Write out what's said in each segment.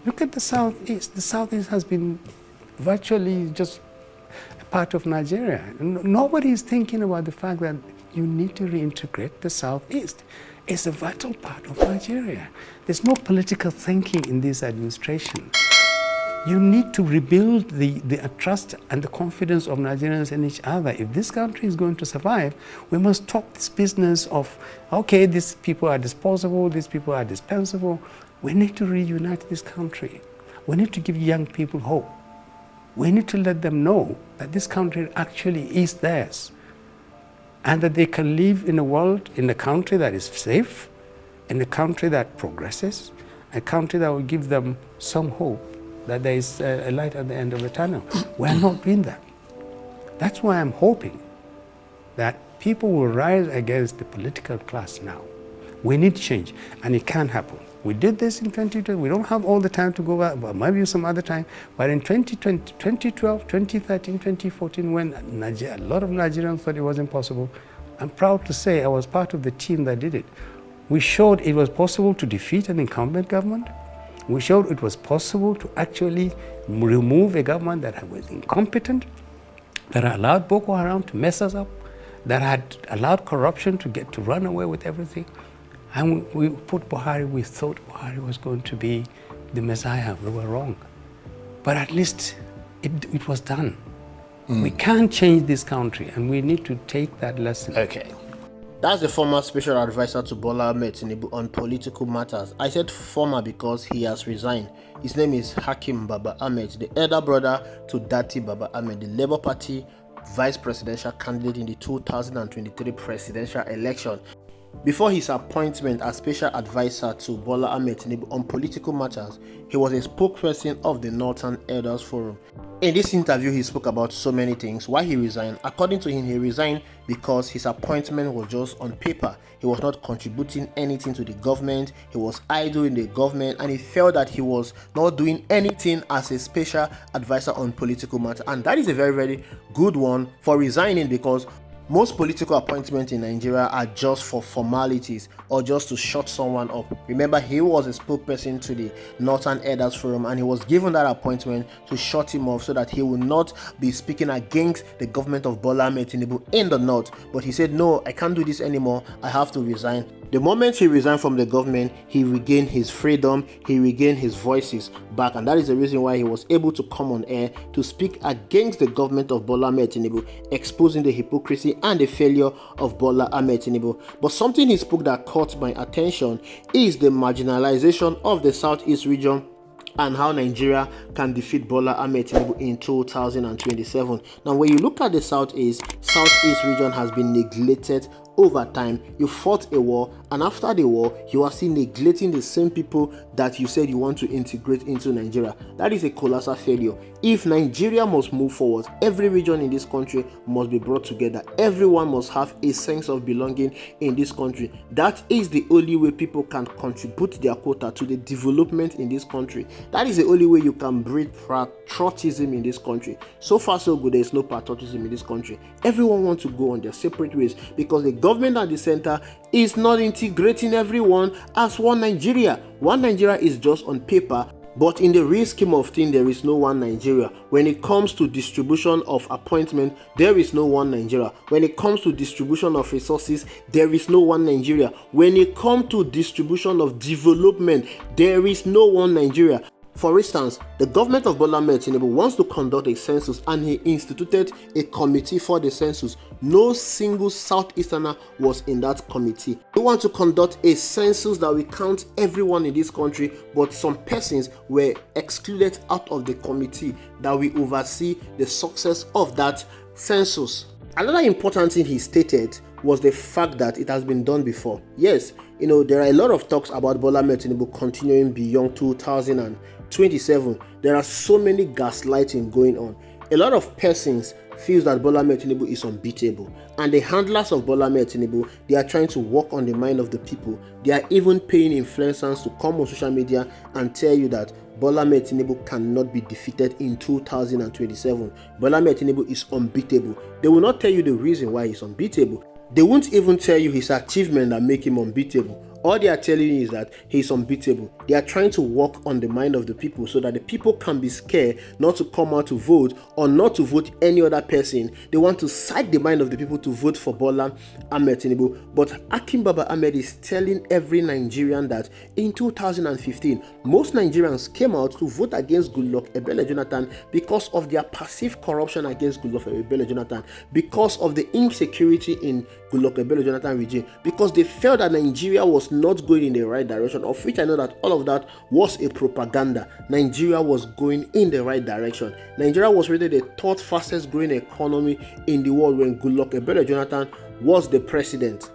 Look at the Southeast. The Southeast has been virtually just a part of Nigeria. Nobody is thinking about the fact that you need to reintegrate the Southeast. It's a vital part of Nigeria. There's no political thinking in this administration. You need to rebuild the trust and the confidence of Nigerians in each other. If this country is going to survive, we must stop this business of, okay, these people are disposable, these people are dispensable. We need to reunite this country. We need to give young people hope. We need to let them know that this country actually is theirs and that they can live in a world, in a country that is safe, in a country that progresses, a country that will give them some hope that there is a light at the end of the tunnel. We are not doing that. That's why I'm hoping that people will rise against the political class now. We need change, and it can happen. We did this in 2020. We don't have all the time to go back, but maybe some other time. But in 2020, 2012, 2013, 2014, when a lot of Nigerians thought it was impossible, I'm proud to say I was part of the team that did it. We showed it was possible to defeat an incumbent government. We showed it was possible to actually remove a government that was incompetent, that allowed Boko Haram to mess us up, that had allowed corruption to run away with everything. And we put Buhari, we thought Buhari was going to be the Messiah. We were wrong. But at least it was done. We can't change this country, and we need to take that lesson. Okay. That's the former special advisor to Bola Ahmed Tinubu on political matters. I said former because he has resigned. His name is Hakim Baba Ahmed, the elder brother to Dati Baba Ahmed, the Labour Party vice presidential candidate in the 2023 presidential election. Before his appointment as special advisor to Bola Ahmed Tinubu on political matters, he was a spokesperson of the Northern Elders Forum. In this interview, he spoke about so many things. Why he resigned? According to him, he resigned because his appointment was just on paper. He was not contributing anything to the government. He was idle in the government, and he felt that he was not doing anything as a special advisor on political matters. And that is a very, very good one for resigning, because most political appointments in Nigeria are just for formalities or just to shut someone up. Remember, he was a spokesperson to the Northern Elders Forum, and he was given that appointment to shut him off so that he will not be speaking against the government of Bola Ahmed Tinubu in the north. But he said, no, I can't do this anymore. I have to resign. The moment he resigned from the government, he regained his freedom, he regained his voices back, and that is the reason why he was able to come on air to speak against the government of Bola Ahmed Tinubu, exposing the hypocrisy and the failure of Bola Ahmed Tinubu. But something he spoke that caught my attention is the marginalization of the Southeast region and how Nigeria can defeat Bola Ahmed Tinubu in 2027. Now, when you look at the Southeast region has been neglected over time. You fought a war, and after the war, you are still neglecting the same people that you said you want to integrate into Nigeria. That is a colossal failure. If Nigeria must move forward, every region in this country must be brought together. Everyone must have a sense of belonging in this country. That is the only way people can contribute their quota to the development in this country. That is the only way you can breed patriotism in this country. So far, so good. There is no patriotism in this country. Everyone wants to go on their separate ways because the government at the center is not integrating everyone as one Nigeria. One Nigeria is just on paper, but in the real scheme of things, there is no one Nigeria. When it comes to distribution of appointment, there is no one Nigeria. When it comes to distribution of resources, there is no one Nigeria. When it comes to distribution of development, there is no one Nigeria. For instance, the government of Bola Ahmed Tinubu wants to conduct a census, and he instituted a committee for the census. No single Southeasterner was in that committee. We want to conduct a census that will count everyone in this country, but some persons were excluded out of the committee that will oversee the success of that census. Another important thing he stated was the fact that it has been done before. Yes, there are a lot of talks about Bola Ahmed Tinubu continuing beyond 2027. There are so many gaslighting going on. A lot of persons feels that Bola Ahmed Tinubu is unbeatable, and the handlers of Bola Ahmed Tinubu, they are trying to work on the mind of the people. They are even paying influencers to come on social media and tell you that Bola Ahmed Tinubu cannot be defeated in 2027. Bola Ahmed Tinubu is unbeatable. They will not tell you the reason why he's unbeatable. They won't even tell you his achievement that make him unbeatable. All they are telling you is that he's unbeatable. They are trying to work on the mind of the people so that the people can be scared not to come out to vote or not to vote any other person. They want to side the mind of the people to vote for Bola Ahmed Tinubu. But Hakim Baba Ahmed is telling every Nigerian that in 2015, most Nigerians came out to vote against Goodluck Ebele Jonathan because of their passive corruption against Goodluck Ebele Jonathan, because of the insecurity in Goodluck Ebele Jonathan regime, because they felt that Nigeria was not going in the right direction, of which I know that all of that was a propaganda. Nigeria was going in the right direction. Nigeria was rated the third fastest growing economy in the world when Goodluck Ebele Jonathan was the president.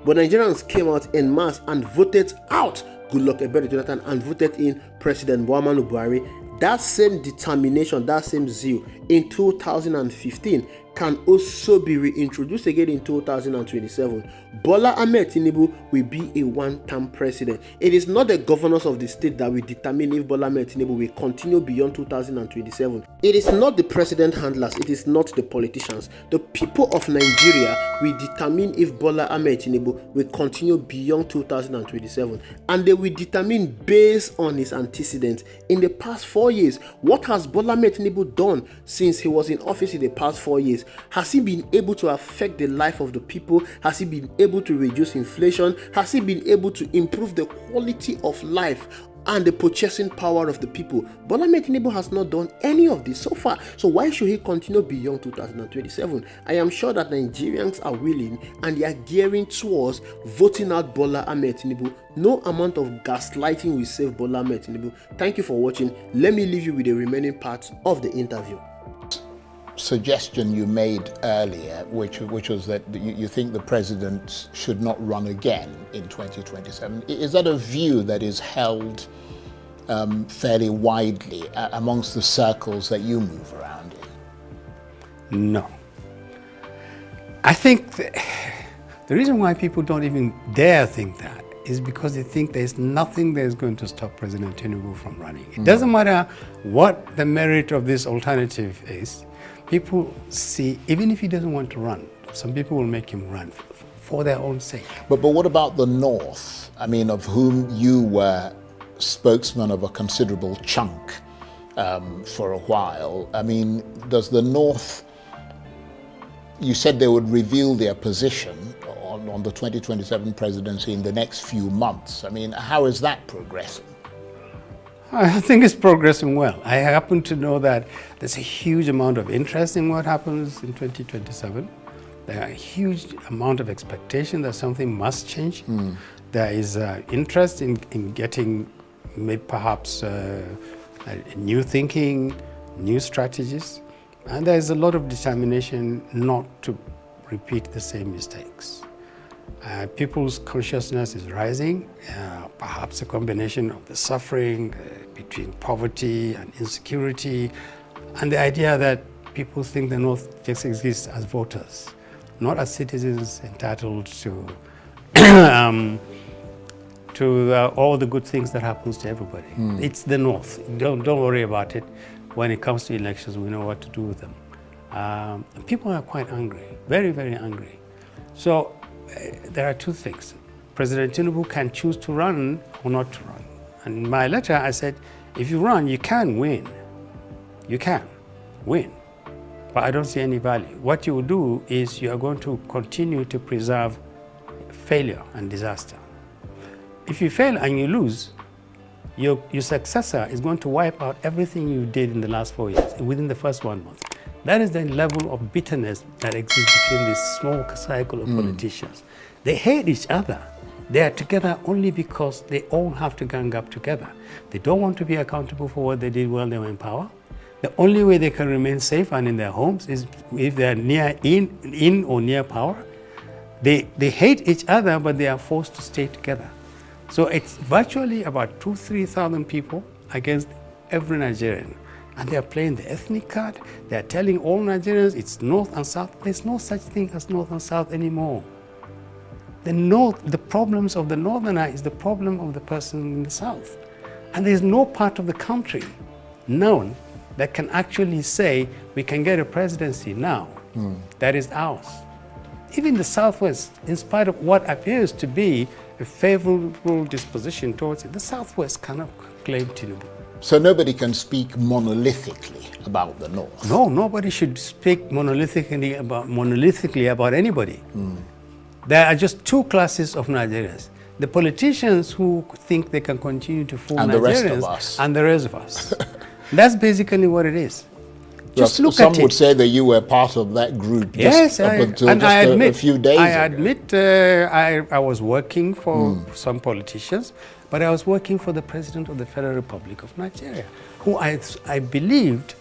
But Nigerians came out en masse and voted out Goodluck Ebele Jonathan and voted in President Muhammadu Buhari. That same determination, that same zeal in 2015 can also be reintroduced again in 2027. Bola Ahmed Tinubu will be a one-term president. It is not the governors of the state that will determine if Bola Ahmed Tinubu will continue beyond 2027. It is not the president handlers, it is not the politicians. The people of Nigeria will determine if Bola Ahmed Tinubu will continue beyond 2027. And they will determine based on his antecedents. In the past 4 years, what has Bola Ahmed Tinubu done since he was in office in the past 4 years? Has he been able to affect the life of the people? Has he been able to reduce inflation? Has he been able to improve the quality of life and the purchasing power of the people? Bola Ahmed Tinubu has not done any of this so far. So why should he continue beyond 2027? I am sure that Nigerians are willing and they are gearing towards voting out Bola Ahmed Tinubu. No amount of gaslighting will save Bola Ahmed Tinubu. Thank you for watching. Let me leave you with the remaining parts of the interview. Suggestion you made earlier, which was that you think the president should not run again in 2027. Is that a view that is held fairly widely amongst the circles that you move around in? No. I think the reason why people don't even dare think that is because they think there's nothing that is going to stop President Tinubu from running. It doesn't matter what the merit of this alternative is. People see, even if he doesn't want to run, some people will make him run for their own sake. But what about the North? I mean, of whom you were spokesman of a considerable chunk for a while. I mean, does the North, you said they would reveal their position on the 2027 presidency in the next few months. I mean, how is that progressing? I think it's progressing well. I happen to know that there's a huge amount of interest in what happens in 2027. There are a huge amount of expectation that something must change. There is interest in getting maybe perhaps new thinking, new strategies, and there is a lot of determination not to repeat the same mistakes. People's consciousness is rising, perhaps a combination of the suffering between poverty and insecurity, and the idea that people think the North just exists as voters, not as citizens entitled to all the good things that happens to everybody. It's the North. Don't worry about it. When it comes to elections, we know what to do with them. People are quite angry, very, very angry. So there are two things. President Tinubu can choose to run or not to run. And in my letter, I said, if you run, you can win. You can win. But I don't see any value. What you will do is you are going to continue to preserve failure and disaster. If you fail and you lose, your successor is going to wipe out everything you did in the last 4 years within the first 1 month. That is the level of bitterness that exists between this small cycle of politicians. They hate each other. They are together only because they all have to gang up together. They don't want to be accountable for what they did while they were in power. The only way they can remain safe and in their homes is if they are in or near power. They hate each other, but they are forced to stay together. So it's virtually about 2,000-3,000 people against every Nigerian. And they are playing the ethnic card. They are telling all Nigerians it's North and South. There's no such thing as North and South anymore. The problems of the Northerner is the problem of the person in the South. And there's no part of the country known that can actually say we can get a presidency now that is ours. Even the Southwest, in spite of what appears to be a favorable disposition towards it. The Southwest cannot claim Tinubu. So nobody can speak monolithically about the North. No, nobody should speak monolithically about anybody. There are just two classes of Nigerians. The politicians who think they can continue to fool And Nigerians, the rest of us. and the rest of us. That's basically what it is. Just look Some at would it. say that you were part of that group Yes, up until and just I admit, a few days I ago. admit I was working for some politicians, but I was working for the President of the Federal Republic of Nigeria, who I believed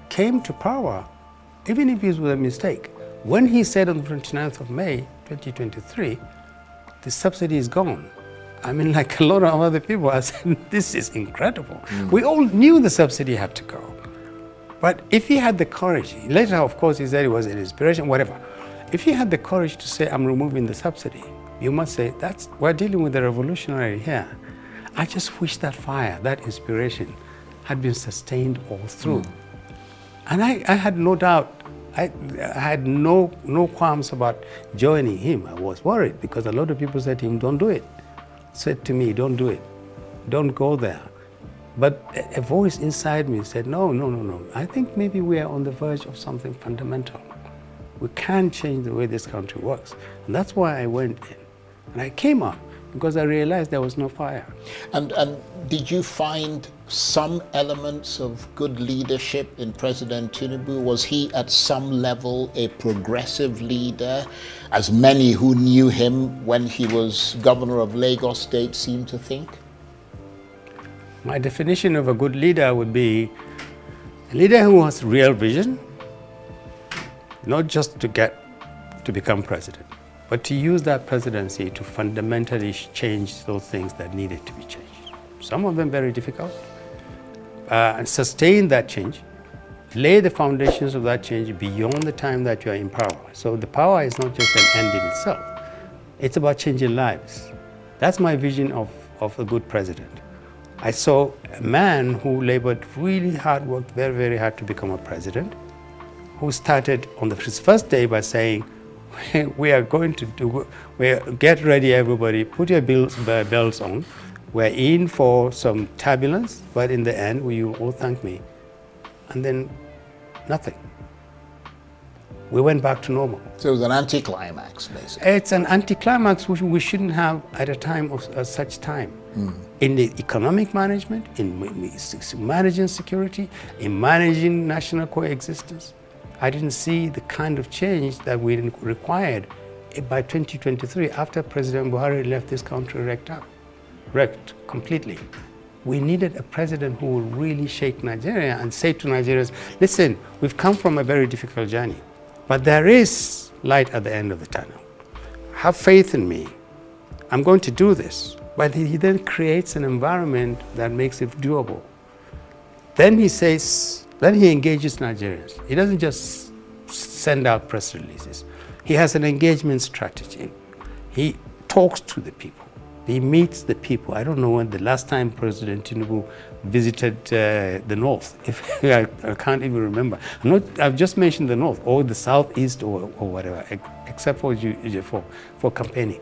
came to power, even if it was a mistake. When he said on the 29th of May, 2023, the subsidy is gone. I mean, like a lot of other people, I said, this is incredible. We all knew the subsidy had to go. But if he had the courage, later, of course, he said it was an inspiration, whatever. If he had the courage to say, I'm removing the subsidy, you must say, we're dealing with a revolutionary here. I just wish that fire, that inspiration, had been sustained all through. And I had no doubt, I had no qualms about joining him. I was worried because a lot of people said to him, don't do it. Said to me, don't do it. Don't go there. But a voice inside me said, no. I think maybe we are on the verge of something fundamental. We can change the way this country works. And that's why I went in. And I came out because I realized there was no fire. And did you find some elements of good leadership in President Tinubu? Was he at some level a progressive leader, as many who knew him when he was governor of Lagos State seem to think? My definition of a good leader would be a leader who has real vision, not just to become president, but to use that presidency to fundamentally change those things that needed to be changed. Some of them very difficult, and sustain that change, lay the foundations of that change beyond the time that you are in power. So the power is not just an end in itself. It's about changing lives. That's my vision of a good president. I saw a man who labored really hard, worked very, very hard to become a president, who started on his first day by saying, get ready everybody, put your belts on. We're in for some turbulence, but in the end, will you all thank me? And then nothing. We went back to normal. So it was an anticlimax, basically. It's an anticlimax which we shouldn't have at a time of such time. In the economic management, in managing security, in managing national coexistence. I didn't see the kind of change that we required by 2023 after President Buhari left this country wrecked completely. We needed a president who would really shake Nigeria and say to Nigerians, listen, we've come from a very difficult journey, but there is light at the end of the tunnel. Have faith in me. I'm going to do this. But he then creates an environment that makes it doable. Then he engages Nigerians. He doesn't just send out press releases. He has an engagement strategy. He talks to the people. He meets the people. I don't know when the last time President Tinubu visited the North. I can't even remember. I've just mentioned the North or the Southeast or whatever, except for campaigning.